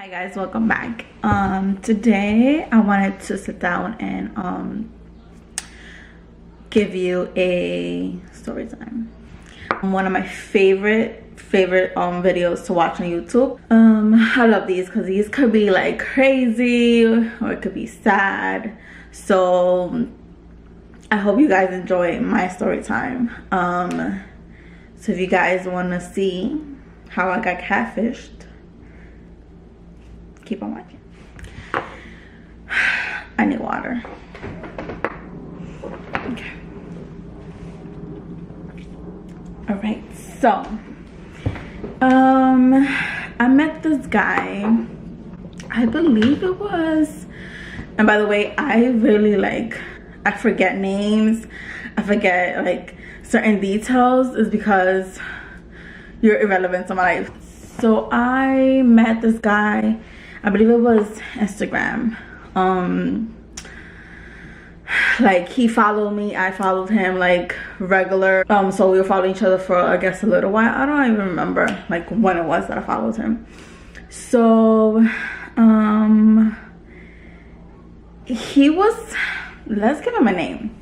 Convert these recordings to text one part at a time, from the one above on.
Hi guys, welcome back. Today I wanted to sit down and give you a story time. One of my favorite videos to watch on YouTube. I love these because these could be like crazy or it could be sad. So I hope you guys enjoy my story time. So if you guys want to see how I got catfished, keep on watching. I need water. Okay. All right, so I met this guy, I believe it was, and by the way, I really I forget names, I forget like certain details, is because you're irrelevant to my life. So I met this guy, I believe it was Instagram. Like he followed me, I followed him, like regular. So we were following each other for I guess a little while. I don't even remember like when it was that I followed him. So he was, let's give him a name.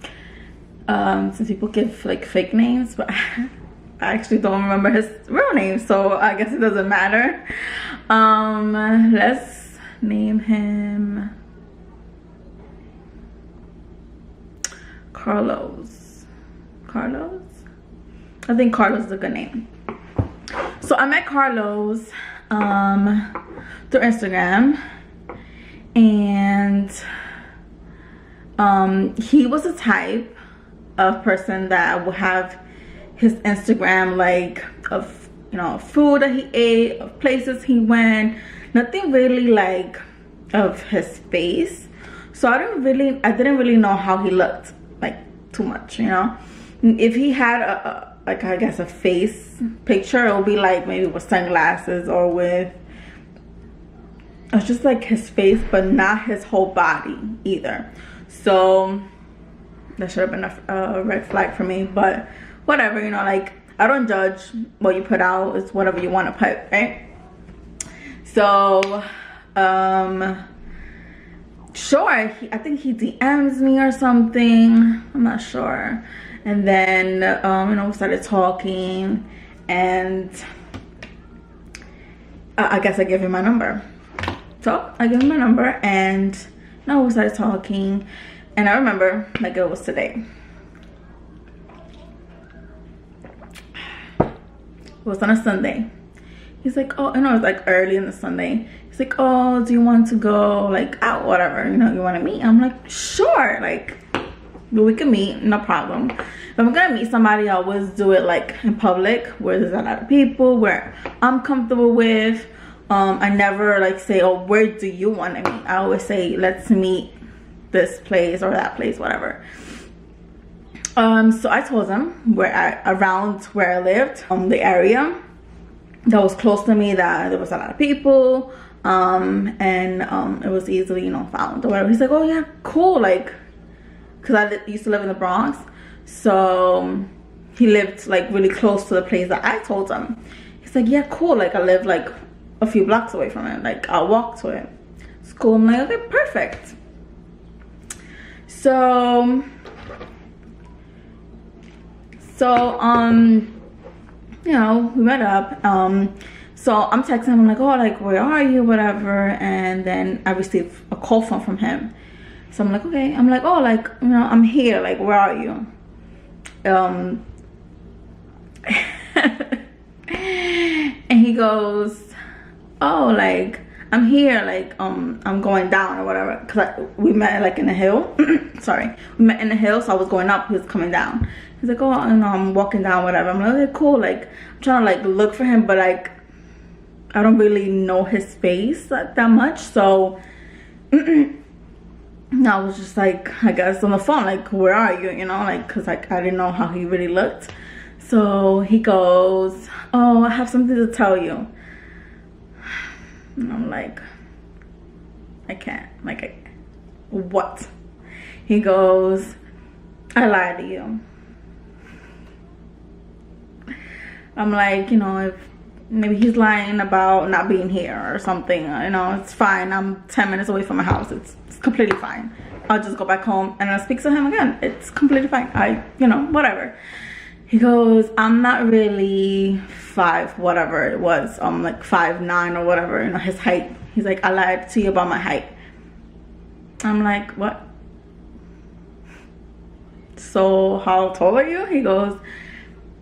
Since people give like fake names, but I actually don't remember his real name, so I guess it doesn't matter. Let's name him Carlos. I think Carlos is a good name. So I met Carlos through Instagram, and he was the type of person that would have his Instagram like of, you know, food that he ate, of places he went, nothing really like of his face. So I didn't really know how he looked like too much, you know. If he had a like I guess a face picture, it would be like maybe with sunglasses or with, it's just like his face but not his whole body either. So that should have been a red flag for me, but whatever, you know, like I don't judge what you put out. It's whatever you want to put, right? So sure, I think he DMs me or something, I'm not sure. And then you know, we started talking, and I guess I gave him my number. So I gave him my number, and you know, we started talking, and I remember like it was today. It was on a Sunday. He's like, oh, you know, it was like early in the Sunday. He's like, oh, do you want to go like out, whatever, you know, you want to meet? I'm like, sure, like we can meet, no problem. If I'm gonna meet somebody, I always do it like in public where there's a lot of people, where I'm comfortable with. I never like say, oh, where do you want to meet? I always say, let's meet this place or that place, whatever. So I told him around where I lived, the area that was close to me, that there was a lot of people, and it was easily, you know, found or whatever. He's like, oh yeah, cool, like, because I used to live in the Bronx, so he lived like really close to the place that I told him. He's like, yeah, cool, like I live like a few blocks away from it, like I'll walk to it. It's cool. I'm like, okay, perfect. So you know, we met up. So I'm texting him, I'm like, oh, like where are you, whatever. And then I received a call from him. So I'm like, okay. I'm like, oh, like, you know, I'm here, like where are you? And he goes, oh, like I'm here, like I'm going down or whatever, because we met like in a hill. Sorry, we met in a hill, so I was going up, he was coming down. He's like, oh, you know, I'm walking down, whatever. I'm like, okay, cool. Like I'm trying to like look for him, but like I don't really know his face that much. So I was just like, I guess on the phone, like, where are you, you know, like, because like I didn't know how he really looked. So he goes, oh, I have something to tell you. And I'm like, I can't, like, what? He goes, I lied to you. I'm like, you know, if maybe he's lying about not being here or something. You know, it's fine. I'm 10 minutes away from my house. It's completely fine. I'll just go back home and I'll speak to him again. It's completely fine. You know, whatever. He goes, I'm not really 5, whatever it was. I'm like 5'9" or whatever, you know, his height. He's like, I lied to you about my height. I'm like, what? So how tall are you? He goes,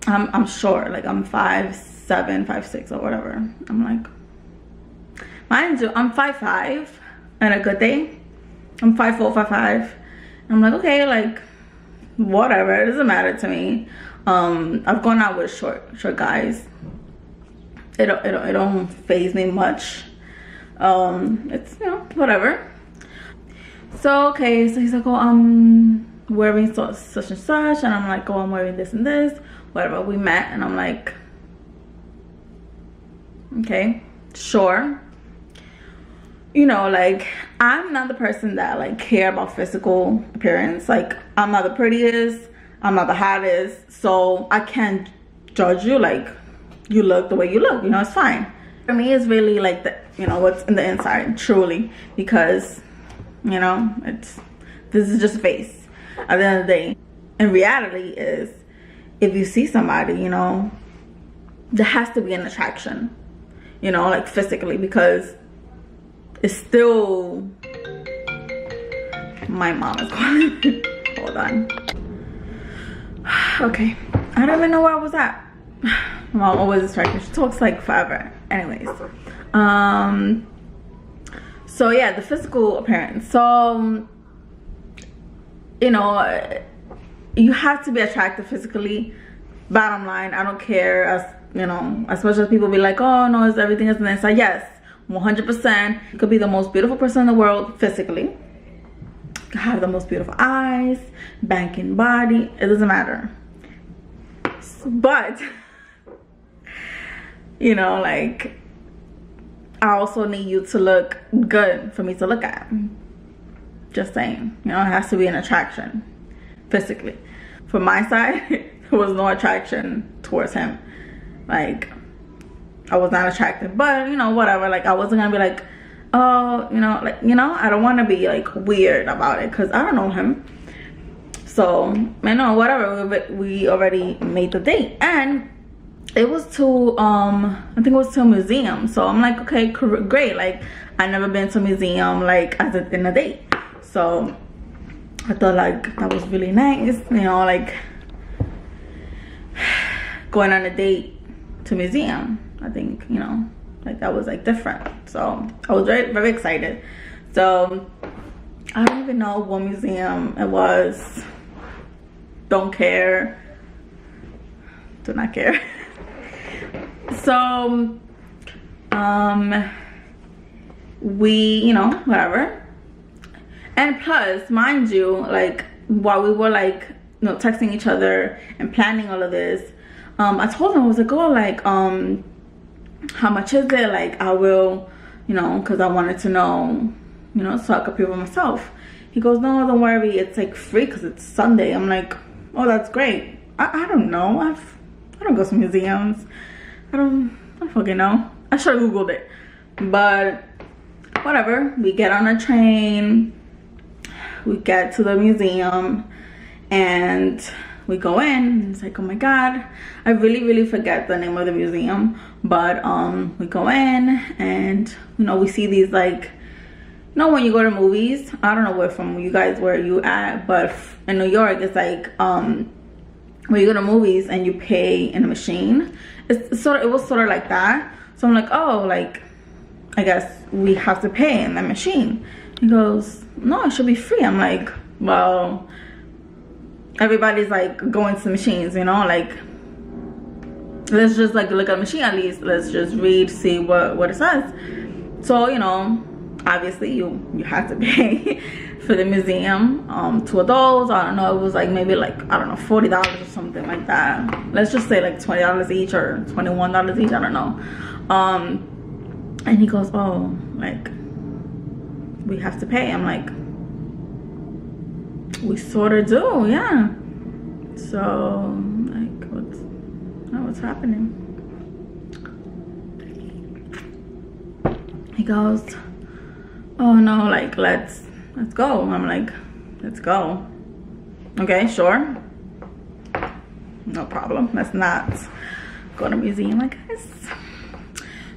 I'm short, like I'm 5'7", 5'6", or whatever. I'm like, mind you, I'm 5'5" on a good day. I'm 5'4", 5'5". I'm like, okay, like whatever, it doesn't matter to me. I've gone out with short guys. It don't faze me much. It's, you know, whatever. So okay, so he's like, oh, I'm wearing such and such, and I'm like, oh, I'm wearing this and this, whatever. We met, and I'm like, okay, sure. You know, like, I'm not the person that like care about physical appearance. Like, I'm not the prettiest, I'm not the hottest, so I can't judge you. Like, you look the way you look, you know, it's fine. For me, it's really like the, you know, what's in the inside, truly, because, you know, this is just a face at the end of the day. And reality is, if you see somebody, you know, there has to be an attraction, you know, like physically, because it's still, my mom is calling. Hold on. Okay, I don't even know where I was at. My mom always distracted. She talks like forever. Anyways, so yeah, the physical appearance. So, you know, you have to be attractive physically. Bottom line, I don't care, as you know, as much as people be like, oh no, it's everything is on the inside. Yes, 100%. You could be the most beautiful person in the world physically. You could have the most beautiful eyes, banking body. It doesn't matter. But, you know, like, I also need you to look good for me to look at. Just saying, you know, it has to be an attraction physically. From my side, there was no attraction towards him. Like, I was not attracted, but you know, whatever. Like, I wasn't gonna be like, oh, you know, like, you know, I don't want to be like weird about it, because I don't know him. So, you know, whatever. We already made the date, and it was to I think it was to a museum. So I'm like, okay, great. Like, I never been to a museum like in a date. So I thought like that was really nice, you know, like going on a date to a museum. I think, you know, like that was like different. So I was very, very excited. So I don't even know what museum it was. Don't care. Do not care. So we, you know, whatever. And plus, mind you, like, while we were like, you know, texting each other and planning all of this, I told him, I was like, oh, like, how much is it? Like, I will, you know, because I wanted to know, you know, so I could pay for myself. He goes, no, don't worry, it's like free because it's Sunday. I'm like, oh, that's great. I don't know. I don't go to museums. I don't fucking know. I should have Googled it. But whatever. We get on a train. We get to the museum. And we go in. It's like, oh my God. I really forget the name of the museum. But we go in. And, you know, we see these like, you know, when you go to movies. I don't know where you at. But in New York, it's like, when you go to movies and you pay in a machine, it was sort of like that. So I'm like, oh, like, I guess we have to pay in the machine. He goes, no, it should be free. I'm like, well, everybody's like going to the machines, you know, like, let's just like look at the machine at least. Let's just read, see what it says. So, you know, obviously you have to pay for the museum. 2 adults, I don't know, it was like maybe like, I don't know, $40 or something like that. Let's just say like $20 each or $21 each, I don't know. And he goes, oh, like, we have to pay. I'm like, we sort of do, yeah. So like, what's happening? He goes, oh no, like let's go. I'm like, let's go. Okay, sure, no problem. Let's not go to a museum, I guess.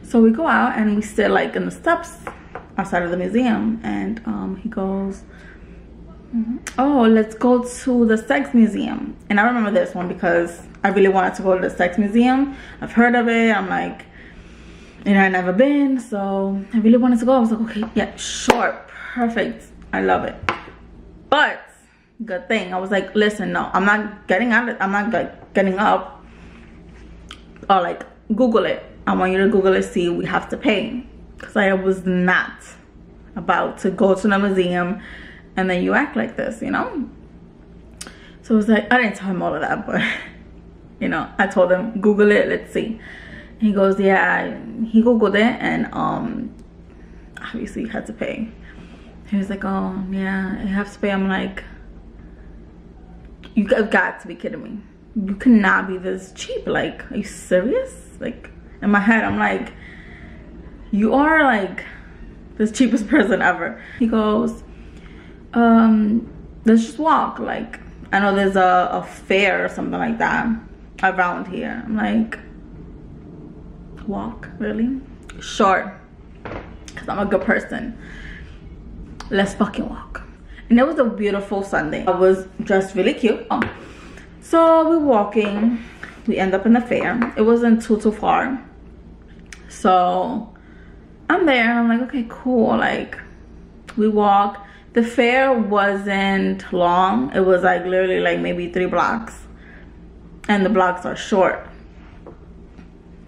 So we go out and we sit like in the steps outside of the museum, and he goes, oh, let's go to the sex museum. And I remember this one because I really wanted to go to the sex museum. I've heard of it. I'm like, you know, I've never been, so I really wanted to go. I was like, okay, yeah, sure, perfect, I love it. But good thing, I was like, listen, no, I'm not getting out of, I'm not like getting up or like Google it. I want you to Google it, see we have to pay, because I was not about to go to the museum and then you act like this, you know. So it was like, I didn't tell him all of that, but you know, I told him Google it, let's see. He goes, yeah, he Googled it, and obviously you had to pay. He was like, oh yeah, I have to pay. I'm like, you got to be kidding me. You cannot be this cheap. Like, are you serious? Like, in my head, I'm like, you are like the cheapest person ever. He goes, let's just walk. Like, I know there's a fair or something like that around here. I'm like, walk, really? Sure, because I'm a good person. Let's fucking walk. And it was a beautiful Sunday. I was dressed really cute. So we're walking, we end up in the fair. It wasn't too far. So I'm there and I'm like, okay, cool. Like, we walk. The fair wasn't long. It was like literally like maybe 3 blocks, and the blocks are short.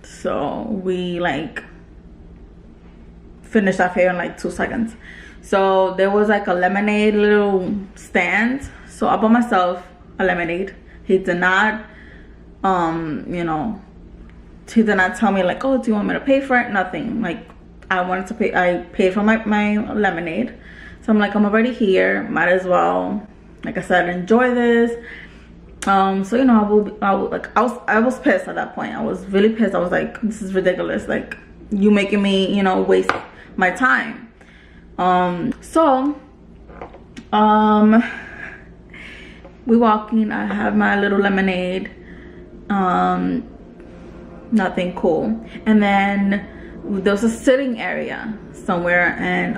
So we like finished that fair in like 2 seconds. So there was like a lemonade little stand. So I bought myself a lemonade. He did not, you know, he did not tell me like, oh, do you want me to pay for it? Nothing. Like, I wanted to pay. I paid for my lemonade. So I'm like, I'm already here, might as well, like I said, enjoy this. So you know, I was pissed at that point. I was really pissed. I was like, this is ridiculous. Like, you making me, you know, waste my time. We walking. I have my little lemonade. Nothing cool. And then there was a sitting area somewhere, and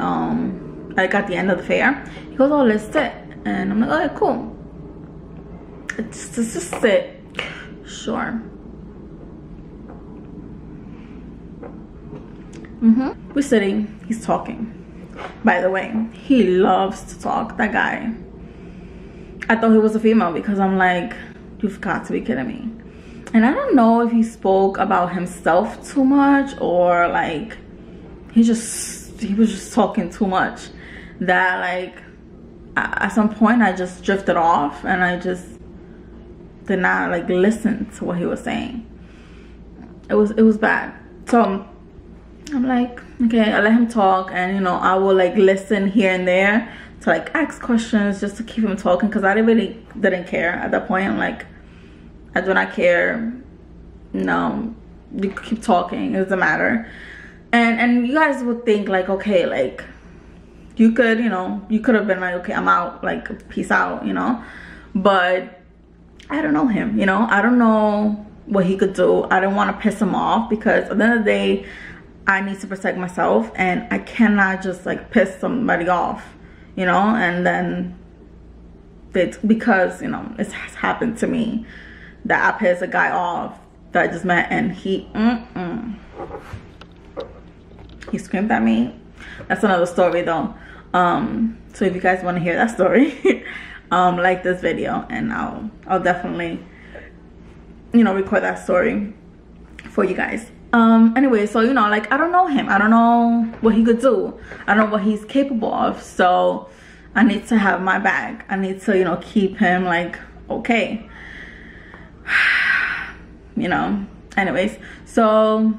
like at the end of the fair, he goes, oh, let's sit. And I'm like, okay, cool. Let's just sit. Sure. We're sitting. He's talking. By the way, he loves to talk, that guy. I thought he was a female because I'm like, you've got to be kidding me. And I don't know if he spoke about himself too much, or like he was just talking too much, that like at some point I just drifted off and I just did not like listen to what he was saying. It was bad. So I'm like, okay, I let him talk, and you know, I will like listen here and there to like ask questions just to keep him talking, because I really didn't care at that point. I'm like, I do not care. No, you keep talking, it doesn't matter. And you guys would think like, okay, like you could, you know, you could have been like, okay, I'm out, like peace out, you know. But I don't know him, you know. I don't know what he could do. I don't want to piss him off, because at the end of the day, I need to protect myself, and I cannot just like piss somebody off, you know. And then because, you know, it has happened to me that I pissed a guy off that I just met, and he screamed at me. That's another story though. So if you guys want to hear that story, like this video, and I'll definitely, you know, record that story for you guys. Anyway, so you know, like, I don't know him. I don't know what he could do. I don't know what he's capable of. So I need to have my bag. I need to, you know, keep him like okay. You know. Anyways, so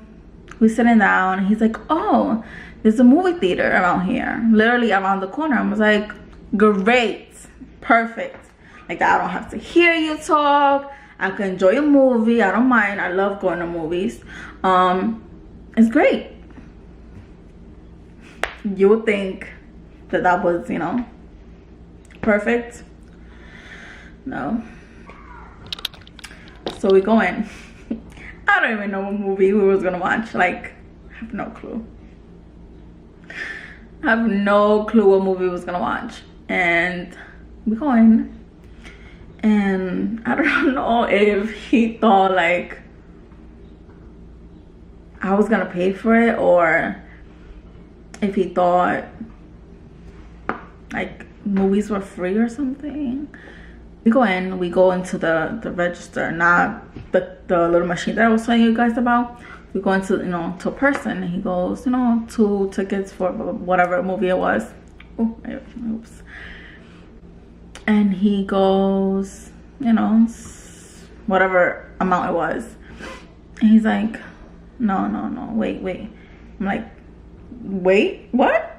we're sitting down, and he's like, oh, there's a movie theater around here, literally around the corner. I was like, great, perfect. Like that, I don't have to hear you talk. I can enjoy a movie. I don't mind. I love going to movies. It's great. You would think that that was, you know, perfect. No. So we go in. I don't even know what movie we was gonna watch. Like, I have no clue. I have no clue what movie we was gonna watch. And we go in. And I don't know if he thought like I was gonna pay for it, or if he thought like movies were free or something. We go in, we go into the register, not the little machine that I was telling you guys about. We go into, you know, to a person, and he goes, you know, 2 tickets for whatever movie it was. Oh, oops. And he goes, you know, whatever amount it was. And he's like, no, wait. I'm like, wait, what?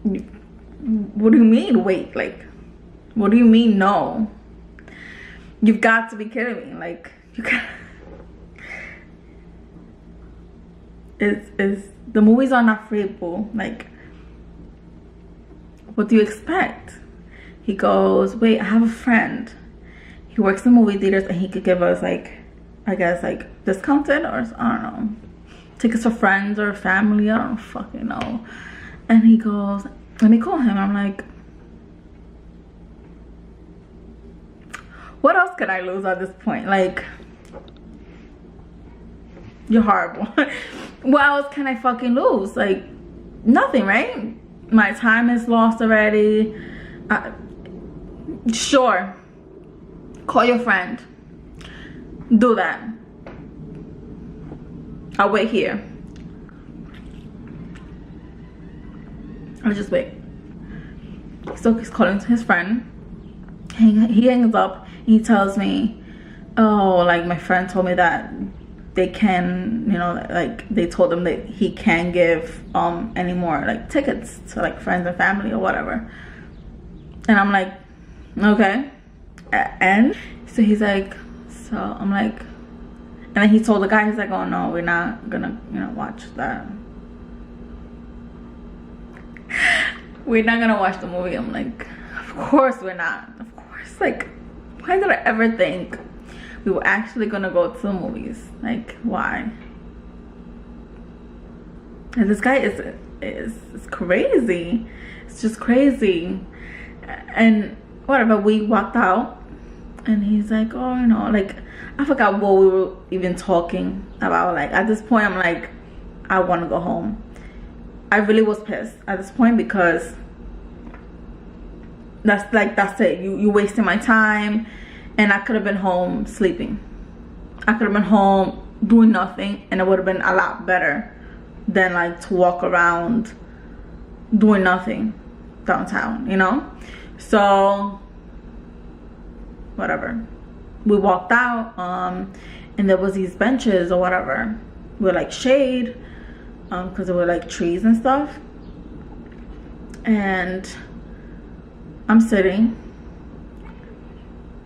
What do you mean, wait? Like, what do you mean, no? You've got to be kidding me. Like, you got... The movies are not free, boo. Like, what do you expect? He goes, wait, I have a friend. He works in movie theaters, and he could give us, like, I guess, like, discounted, or I don't know, tickets for friends or family. I don't fucking know. And he goes, let me call him. I'm like, what else could I lose at this point? Like, you're horrible. What else can I fucking lose? Like, nothing, right? My time is lost already. Sure, call your friend. Do that. I'll wait here. I'll just wait. So he's calling his friend. He hangs up. He tells me, oh, like, my friend told me that they can, you know, like, they told him that he can't give any more, like, tickets to, like, friends and family or whatever. And I'm like, okay. And so he's like, so I'm like, and then he told the guy, he's like, oh no, we're not gonna, you know, watch that. We're not gonna watch the movie. I'm like, of course we're not. Of course. Like, why did I ever think we were actually gonna go to the movies? Like, why? And this guy is crazy. It's just crazy. And whatever, we walked out, and he's like, oh, you know, like, I forgot what we were even talking about. Like, at this point, I'm like, I want to go home. I really was pissed at this point, because that's it. You wasting my time, and I could have been home sleeping. I could have been home doing nothing, and it would have been a lot better than, like, to walk around doing nothing downtown, you know? So whatever, we walked out, and there was these benches or whatever with, like, shade, because there were, like, trees and stuff. And I'm sitting.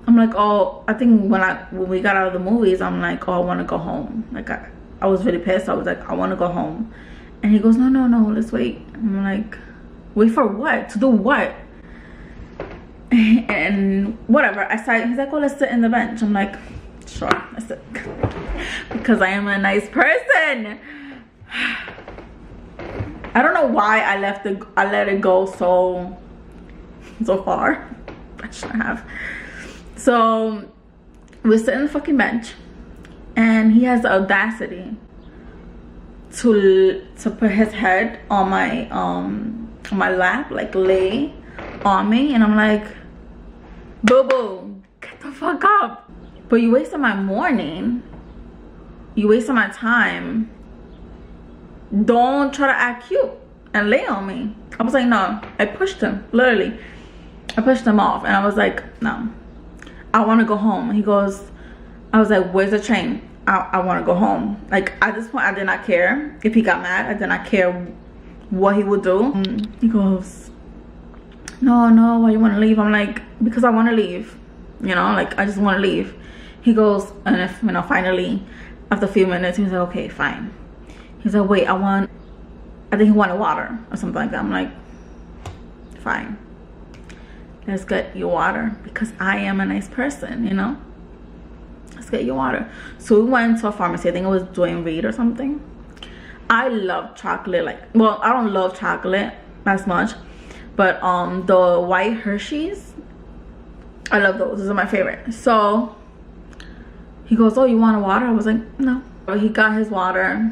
I'm like, oh, I think when we got out of the movies, I'm like, oh, I want to go home. Like, I was really pissed. I was like, I want to go home. And he goes, no, let's wait. I'm like, wait for what? To do what? And whatever, I started. He's like, oh, let's sit in the bench. I'm like, sure, let's sit. Because I am a nice person. I don't know why I let it go so far. I shouldn't have. So we sit in the fucking bench, and he has the audacity to put his head on my lap, like, lay on me. And I'm like, boo, get the fuck up. But you wasted my morning. You wasted my time. Don't try to act cute and lay on me. I was like, no. I pushed him, literally. I pushed him off, and I was like, no, I want to go home. He goes, I was like, where's the train? I want to go home. Like, at this point, I did not care if he got mad. I did not care what he would do. He goes, no, why you want to leave? I'm like, because I want to leave, you know, like, I just want to leave. He goes, and if, you know, finally after a few minutes, he was like, okay, fine. He's like, wait, I want I think he wanted water or something like that. I'm like, fine, let's get you water, because I am a nice person, you know. Let's get you water. So we went to a pharmacy. I think it was Dwayne Reed or something. I love chocolate. Like, well, I don't love chocolate as much, but the white Hershey's, I love those. Those are my favorite. So he goes, oh, you want a water? I was like, no. He got his water,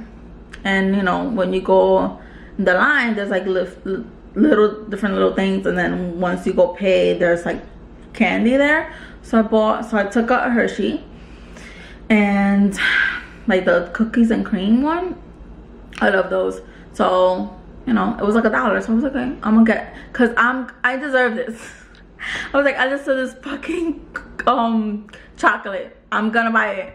and you know, when you go in the line, there's like little different little things, and then once you go pay, there's like candy there. So I took out a Hershey, and like the cookies and cream one, I love those. So you know, it was like $1, so I was like, okay, I'm gonna get, because I deserve this. I was like, I just saw this fucking chocolate, I'm gonna buy it.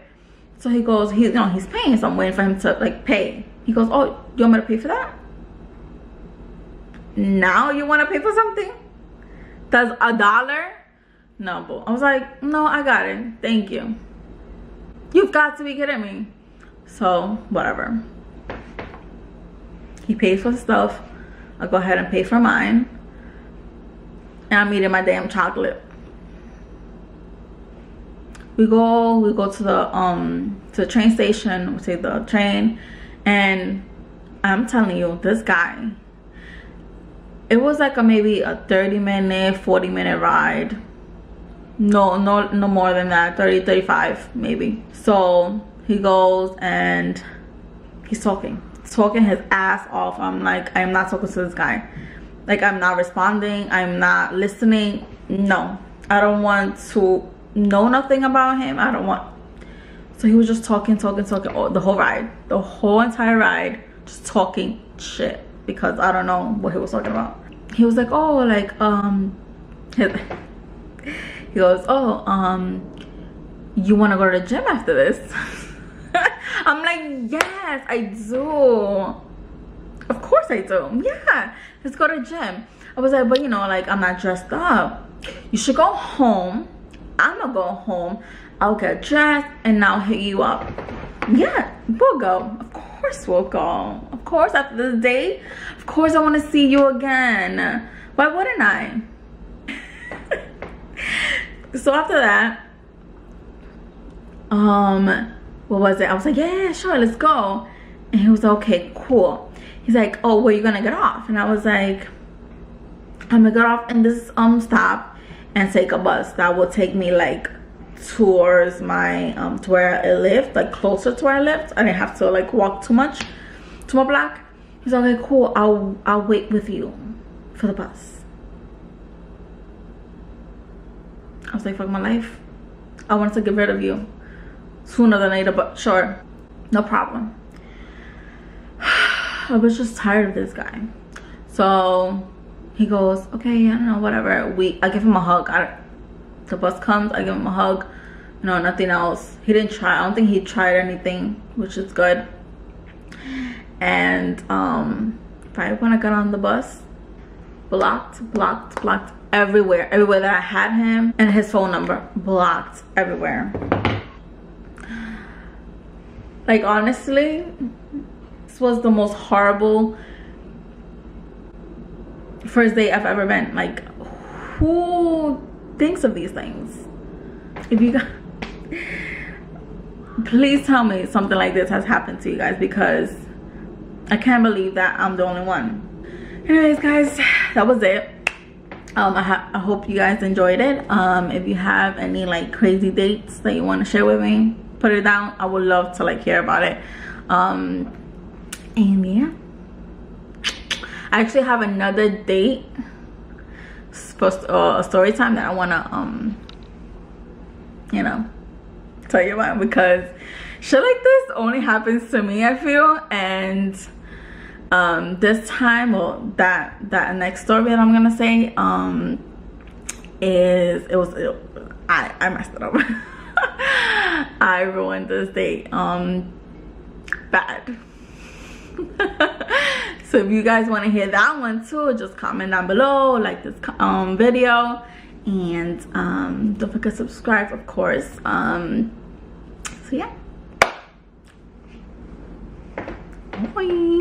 So he goes, he's paying, so I'm waiting for him to like pay. He goes, oh, you want me to pay for that? Now you want to pay for something that's $1? No, boo. I was like, no, I got it, thank you. You've got to be kidding me. So whatever, he pays for stuff, I'll go ahead and pay for mine, and I'm eating my damn chocolate. We go to the train station. We take the train, and I'm telling you, this guy, it was like maybe a 30-minute, 40-minute ride. No more than that. 30, 35 maybe. So he goes and he's talking his ass off. I'm like, I'm not talking to this guy. Like, I'm not responding, I'm not listening. No, I don't want to know nothing about him. I don't want. So he was just talking the whole ride, the whole entire ride, just talking shit, because I don't know what he was talking about. He was like, oh, like he goes, oh, you want to go to the gym after this? I'm like, yes, I do, of course I do, yeah, let's go to the gym. I was like, but you know, like, I'm not dressed up. You should go home. I'm gonna go home, I'll get dressed, and I'll hit you up. Yeah, we'll go. Of course we'll go. Of course, after this date, of course I want to see you again. Why wouldn't I? So after that, what was it? I was like, yeah, sure, let's go. And he was like, okay, cool. He's like, oh, where are you gonna get off? And I was like, I'm gonna get off in this stop and take a bus that will take me like towards my to where I lived, like closer to where I lived. I didn't have to like walk too much to my block. He's like, okay, cool, I'll wait with you for the bus. I was like, fuck my life, I wanted to get rid of you sooner than later, but sure, no problem. I was just tired of this guy. So he goes, okay, I don't know, whatever. I give him a hug. The bus comes, I give him a hug. You know, nothing else. He didn't try. I don't think he tried anything, which is good. And right when I got on the bus, blocked everywhere that I had him, and his phone number blocked everywhere. Like, honestly, this was the most horrible first date I've ever been. Like, who thinks of these things? If you guys, please tell me something like this has happened to you guys, because I can't believe that I'm the only one. Anyways, guys, that was it. I hope you guys enjoyed it. If you have any like crazy dates that you want to share with me, put it down. I would love to like hear about it. And yeah, I actually have another date for a story time that I want to you know, tell you about, because shit like this only happens to me, I feel. And this time, well, that next story that I'm gonna say I messed it up. I ruined this date bad. So if you guys want to hear that one too, just comment down below, like this video, and don't forget to subscribe, of course. So yeah, bye.